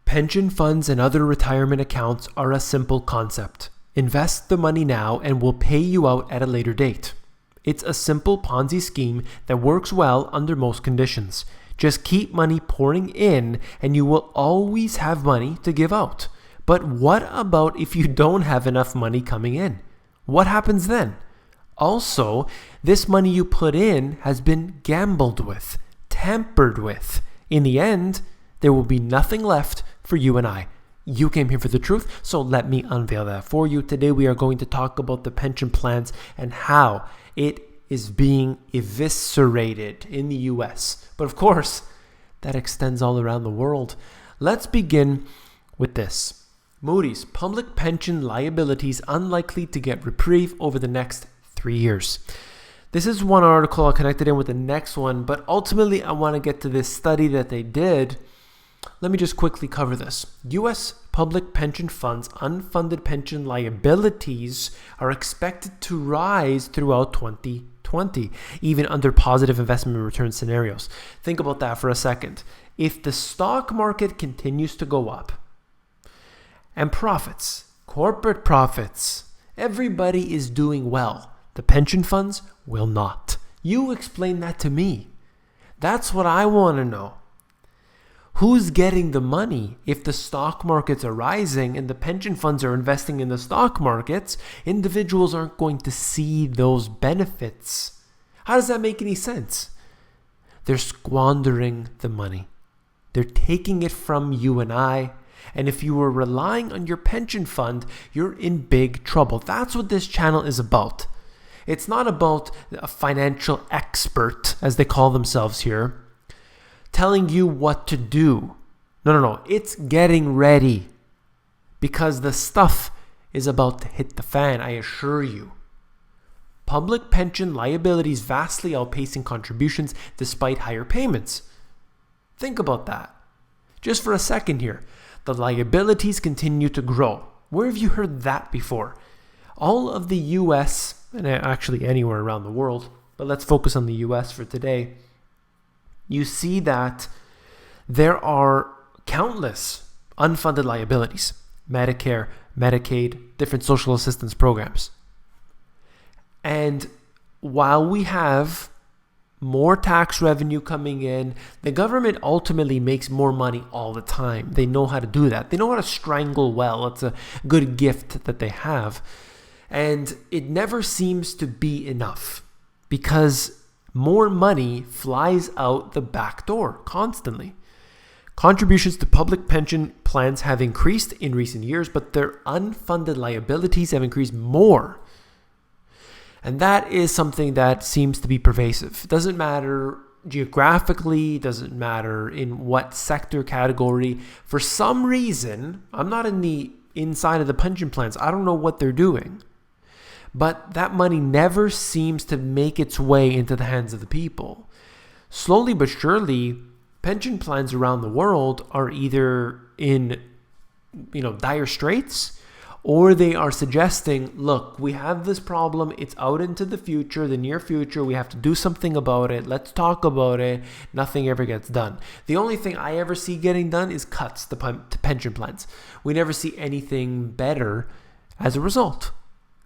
Pension funds and other retirement accounts are a simple concept. Invest the money now and we'll pay you out at a later date. It's a simple Ponzi scheme that works well under most conditions. Just keep money pouring in and you will always have money to give out. But what about if you don't have enough money coming in? What happens then? Also, this money you put in has been gambled with, tampered with. In the end, there will be nothing left for you and I. You came here for the truth, so let me unveil that for you. Today we are going to talk about the pension plans and how it is being eviscerated in the US. But of course, that extends all around the world. Let's begin with this. Moody's public pension liabilities unlikely to get reprieve over the next 3 years. This is one article I'll connect it in with the next one, but ultimately I want to get to this study that they did. Let me just quickly cover this. U.S. public pension funds' unfunded pension liabilities are expected to rise throughout 2020, even under positive investment return scenarios. Think about that for a second. If the stock market continues to go up and profits, corporate profits, everybody is doing well, the pension funds will not. You explain that to me. That's what I want to know. Who's getting the money if the stock markets are rising and the pension funds are investing in the stock markets? Individuals aren't going to see those benefits. How does that make any sense? They're squandering the money. They're taking it from you and I. And if you were relying on your pension fund, you're in big trouble. That's what this channel is about. It's not about a financial expert, as they call themselves here, telling you what to do. No. It's getting ready because the stuff is about to hit the fan, I assure you. Public pension liabilities vastly outpacing contributions despite higher payments. Think about that. Just for a second here. The liabilities continue to grow. Where have you heard that before? All of the US, and actually anywhere around the world, but let's focus on the US for today. You see that there are countless unfunded liabilities. Medicare, Medicaid, different social assistance programs. And while we have more tax revenue coming in, the government ultimately makes more money all the time. They know how to do that. They know how to strangle well. It's a good gift that they have. And it never seems to be enough because more money flies out the back door constantly. Contributions to public pension plans have increased in recent years, but their unfunded liabilities have increased more. And that is something that seems to be pervasive. It doesn't matter geographically, doesn't matter in what sector category. For some reason, I'm not in the inside of the pension plans. I don't know what they're doing. But that money never seems to make its way into the hands of the people. Slowly but surely, pension plans around the world are either in, dire straits, or they are suggesting, look, we have this problem. It's out into the future, the near future. We have to do something about it. Let's talk about it. Nothing ever gets done. The only thing I ever see getting done is cuts to pension plans. We never see anything better as a result.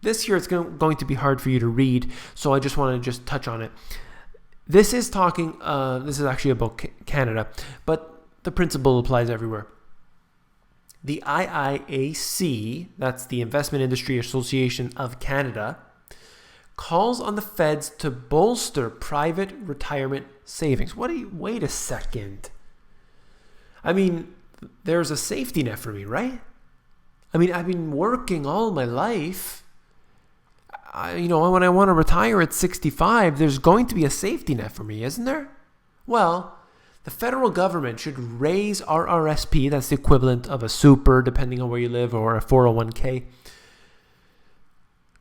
This year, it's going to be hard for you to read, so I just want to just touch on it. This is actually about Canada, but the principle applies everywhere. The IIAC, that's the Investment Industry Association of Canada, calls on the feds to bolster private retirement savings. Wait a second. There's a safety net for me, right? I've been working all my life. When I want to retire at 65, there's going to be a safety net for me, isn't there? Well, the federal government should raise RRSP, that's the equivalent of a super, depending on where you live, or a 401k,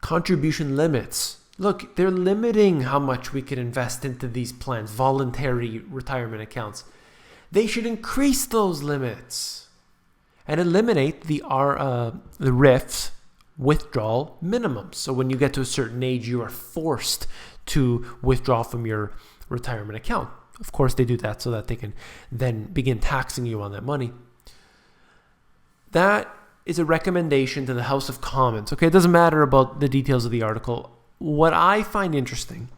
contribution limits. Look, they're limiting how much we can invest into these plans, voluntary retirement accounts. They should increase those limits and eliminate the RIFs, withdrawal minimums. So when you get to a certain age, you are forced to withdraw from your retirement account. Of course, they do that so that they can then begin taxing you on that money. That is a recommendation to the House of Commons. Okay, it doesn't matter about the details of the article. What I find interesting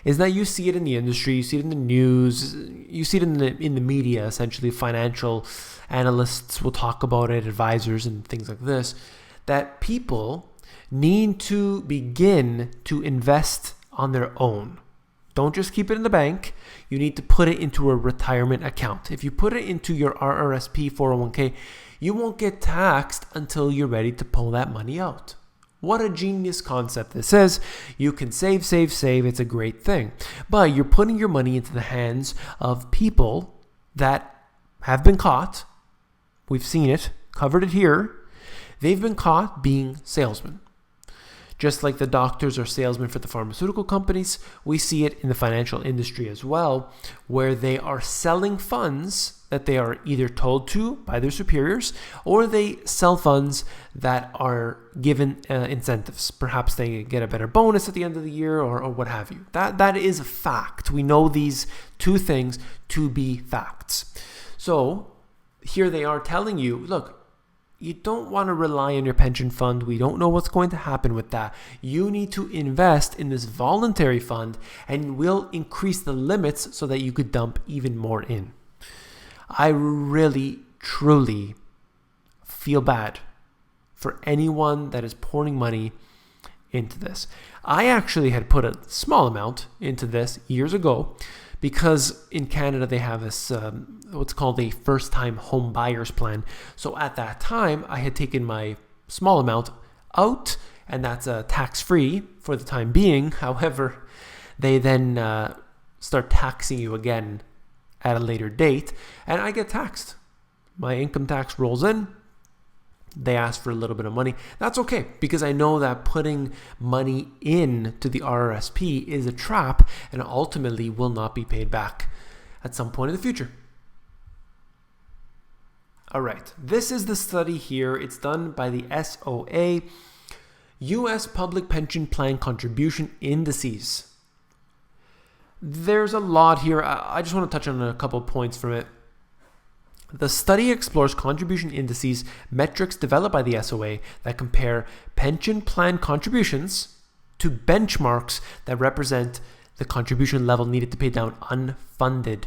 is that you see it in the industry, you see it in the news, you see it in the media, essentially. Financial analysts will talk about it, advisors and things like this, that people need to begin to invest on their own. Don't just keep it in the bank. You need to put it into a retirement account. If you put it into your RRSP 401k, you won't get taxed until you're ready to pull that money out. What a genius concept this is. You can save. It's a great thing. But you're putting your money into the hands of people that have been caught. We've seen it, covered it here. They've been caught being salesmen. Just like the doctors are salesmen for the pharmaceutical companies, we see it in the financial industry as well, where they are selling funds that they are either told to by their superiors, or they sell funds that are given incentives. Perhaps they get a better bonus at the end of the year, or what have you. That is a fact. We know these two things to be facts. So here they are telling you, look, you don't want to rely on your pension fund. We don't know what's going to happen with that. You need to invest in this voluntary fund, and we'll increase the limits so that you could dump even more in. I really, truly feel bad for anyone that is pouring money into this. I actually had put a small amount into this years ago, because in Canada they have this what's called a first-time home buyers plan. So at that time, I had taken my small amount out, and that's tax-free for the time being. However, they then start taxing you again at a later date, and I get taxed. My income tax rolls in. They ask for a little bit of money. That's okay, because I know that putting money in to the RRSP is a trap and ultimately will not be paid back at some point in the future. All right, this is the study here. It's done by the SOA, U.S. Public Pension Plan Contribution Indices. There's a lot here. I just want to touch on a couple points from it. The study explores contribution indices, metrics developed by the SOA that compare pension plan contributions to benchmarks that represent the contribution level needed to pay down unfunded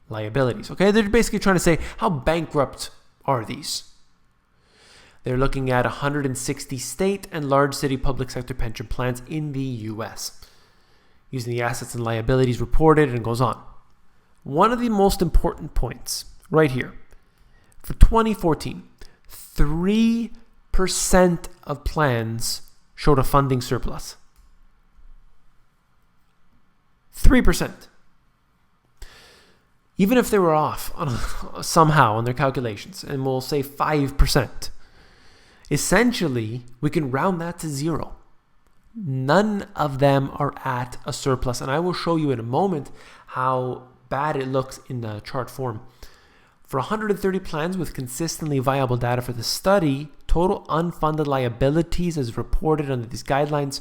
liabilities. Okay, they're basically trying to say, how bankrupt are these? They're looking at 160 state and large city public sector pension plans in the US, using the assets and liabilities reported, and it goes on. One of the most important points right here, for 2014, 3% of plans showed a funding surplus. 3%. Even if they were off somehow on their calculations, and we'll say 5%, essentially, we can round that to zero. None of them are at a surplus, and I will show you in a moment how bad it looks in the chart form. For 130 plans with consistently viable data for the study, total unfunded liabilities as reported under these guidelines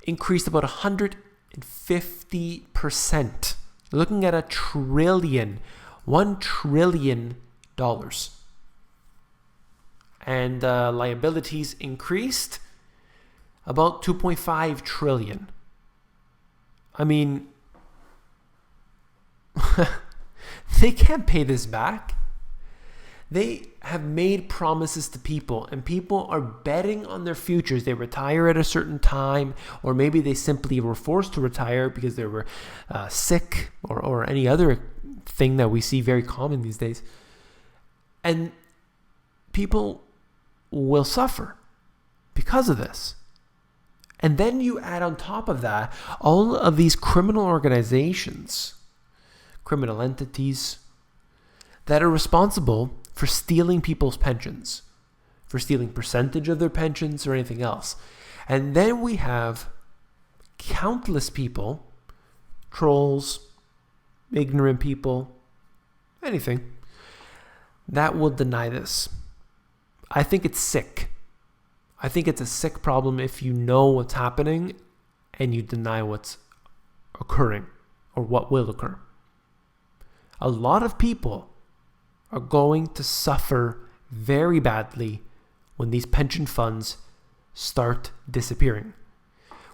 increased about 150%. Looking at $1 trillion. And liabilities increased about 2.5 trillion. I mean, they can't pay this back. They have made promises to people, and people are betting on their futures. They retire at a certain time, or maybe they simply were forced to retire because they were sick or any other thing that we see very common these days. And people will suffer because of this. And then you add on top of that all of these criminal organizations, criminal entities that are responsible for stealing people's pensions, for stealing percentage of their pensions or anything else. And then we have countless people, trolls, ignorant people, anything, that will deny this. I think it's sick. I think it's a sick problem if you know what's happening and you deny what's occurring or what will occur. A lot of people are going to suffer very badly when these pension funds start disappearing.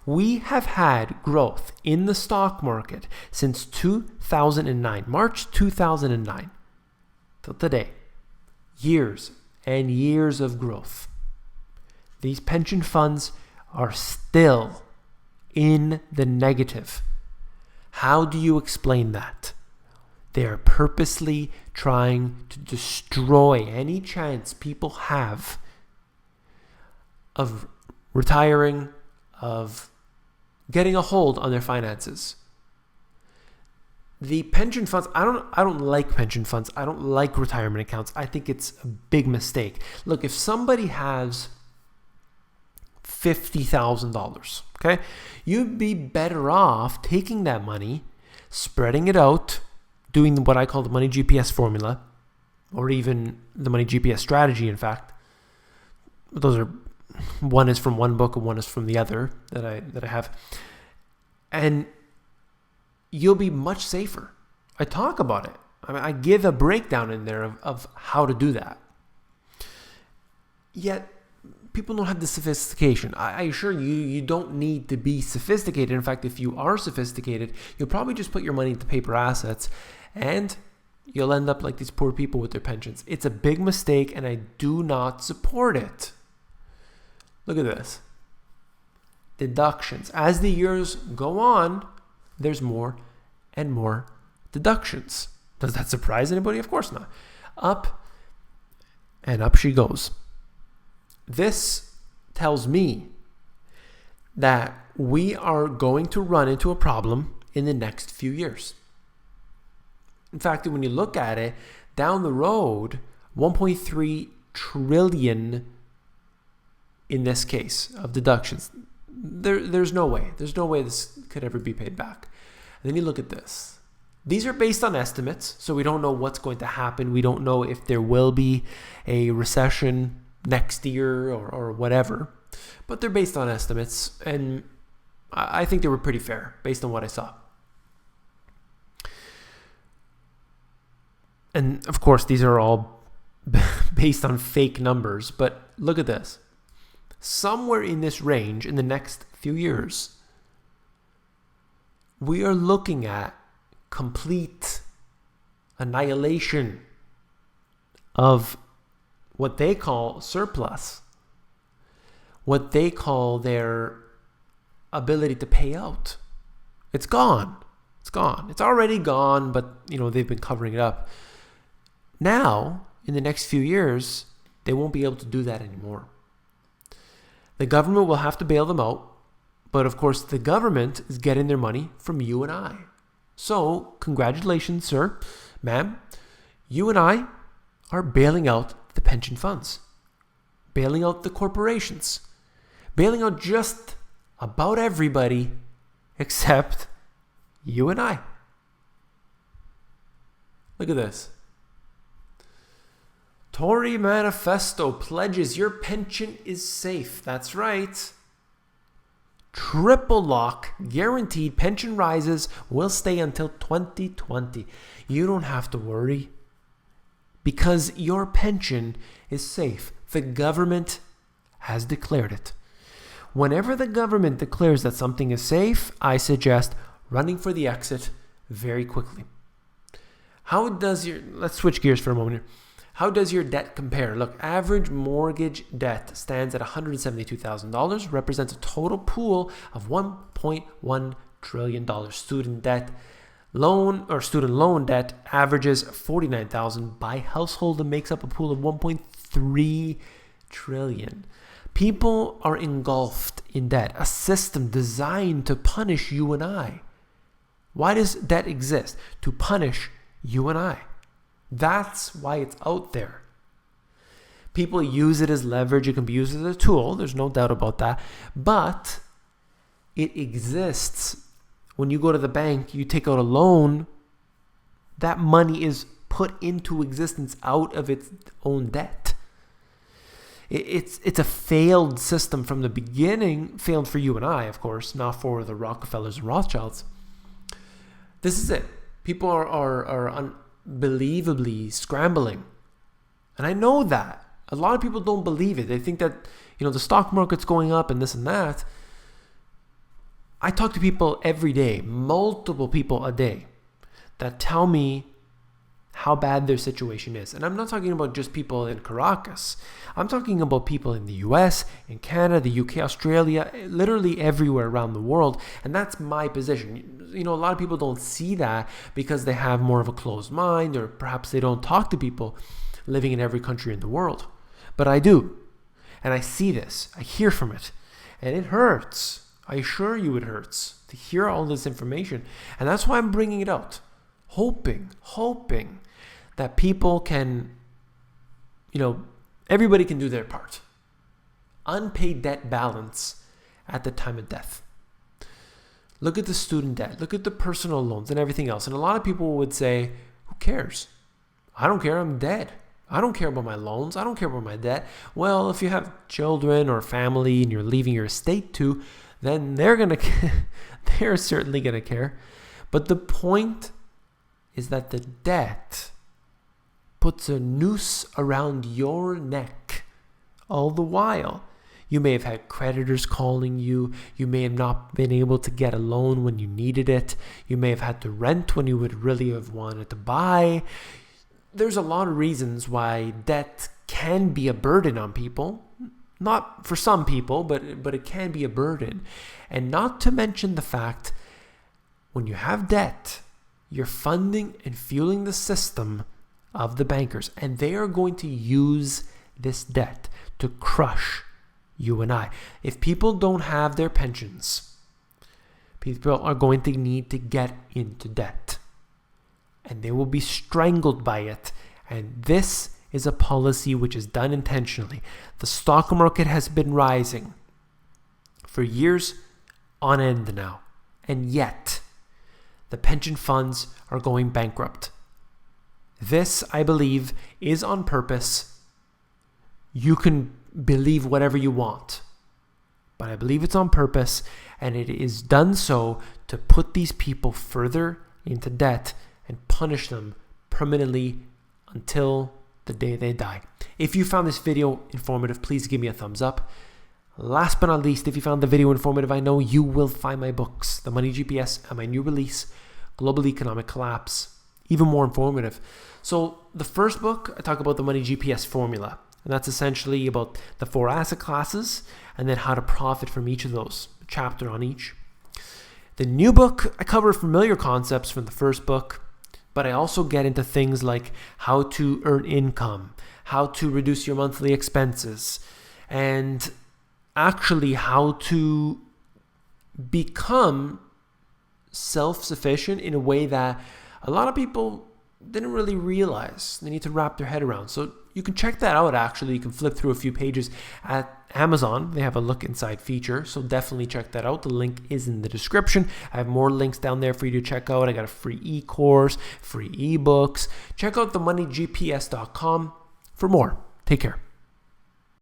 We have had growth in the stock market since 2009, March 2009, till today. Years and years of growth. These pension funds are still in the negative. How do you explain that? They are purposely trying to destroy any chance people have of retiring, of getting a hold on their finances. The pension funds, I don't like pension funds. I don't like retirement accounts. I think it's a big mistake. Look, if somebody has $50,000, okay, you'd be better off taking that money, spreading it out, doing what I call the money GPS formula, or even the money GPS strategy, in fact. Those are, one is from one book and one is from the other that I have. And you'll be much safer. I talk about it. I give a breakdown in there of how to do that. Yet, people don't have the sophistication. I assure you, you don't need to be sophisticated. In fact, if you are sophisticated, you'll probably just put your money into paper assets and you'll end up like these poor people with their pensions. It's a big mistake and I do not support it. Look at this. Deductions. As the years go on, there's more and more deductions. Does that surprise anybody? Of course not. Up and up she goes. This tells me that we are going to run into a problem in the next few years. In fact, when you look at it, down the road, 1.3 trillion in this case of deductions. There's no way. There's no way this could ever be paid back. And then you look at this. These are based on estimates, so we don't know what's going to happen. We don't know if there will be a recession next year or whatever. But they're based on estimates, and I think they were pretty fair based on what I saw. And of course, these are all based on fake numbers, but look at this. Somewhere in this range in the next few years, we are looking at complete annihilation of what they call surplus, what they call their ability to pay out. It's gone. It's gone. It's already gone, but they've been covering it up. Now, in the next few years, they won't be able to do that anymore. The government will have to bail them out, but of course the government is getting their money from you and I. So, congratulations, sir, ma'am. You and I are bailing out the pension funds, bailing out the corporations, bailing out just about everybody except you and I. Look at this. Tory manifesto pledges your pension is safe. That's right. Triple lock, guaranteed pension rises will stay until 2020. You don't have to worry because your pension is safe. The government has declared it. Whenever the government declares that something is safe, I suggest running for the exit very quickly. Let's switch gears for a moment here. How does your debt compare? Look, average mortgage debt stands at $172,000, represents a total pool of $1.1 trillion. Student loan debt averages $49,000 by household and makes up a pool of $1.3 trillion. People are engulfed in debt, a system designed to punish you and I. Why does debt exist? To punish you and I. That's why it's out there. People use it as leverage. It can be used as a tool. There's no doubt about that. But it exists. When you go to the bank, you take out a loan, that money is put into existence out of its own debt. It's a failed system from the beginning. Failed for you and I, of course, not for the Rockefellers and Rothschilds. This is it. People are unbelievably scrambling. And I know that. A lot of people don't believe it. They think that, the stock market's going up and this and that. I talk to people every day, multiple people a day, that tell me how bad their situation is. And I'm not talking about just people in Caracas. I'm talking about people in the US, in Canada, the UK, Australia, literally everywhere around the world. And that's my position. A lot of people don't see that because they have more of a closed mind, or perhaps they don't talk to people living in every country in the world. But I do. And I see this. I hear from it. And it hurts. I assure you it hurts to hear all this information. And that's why I'm bringing it out. Hoping that people can, everybody can do their part. Unpaid debt balance at the time of death. Look at the student debt. Look at the personal loans and everything else. And a lot of people would say, who cares? I don't care. I'm dead. I don't care about my loans. I don't care about my debt. Well, if you have children or family and you're leaving your estate to, then they're certainly going to care. But the point is that the debt puts a noose around your neck all the while. You may have had creditors calling you. You may have not been able to get a loan when you needed it. You may have had to rent when you would really have wanted to buy. There's a lot of reasons why debt can be a burden on people. Not for some people, but it can be a burden. And not to mention the fact, when you have debt, you're funding and fueling the system of the bankers. And they are going to use this debt to crush you and I. If people don't have their pensions, people are going to need to get into debt. And they will be strangled by it. And this is a policy which is done intentionally. The stock market has been rising for years on end now. And yet, the pension funds are going bankrupt. This, I believe, is on purpose. You can believe whatever you want, but I believe it's on purpose, and it is done so to put these people further into debt and punish them permanently until the day they die. If you found this video informative, please give me a thumbs up. Last but not least, if you found the video informative, I know you will find my books, The Money GPS and my new release, Global Economic Collapse, even more informative. So the first book, I talk about the Money GPS formula, and that's essentially about the 4 asset classes and then how to profit from each of those, a chapter on each. The new book, I cover familiar concepts from the first book, but I also get into things like how to earn income, how to reduce your monthly expenses, and actually how to become self-sufficient in a way that a lot of people didn't really realize they need to wrap their head around. So you can check that out. Actually, you can flip through a few pages at Amazon. They have a look inside feature, so definitely check that out. The link is in the description. I have more links down there for you to check out. I got a free e-course, free ebooks. Check out themoneygps.com for more. Take care.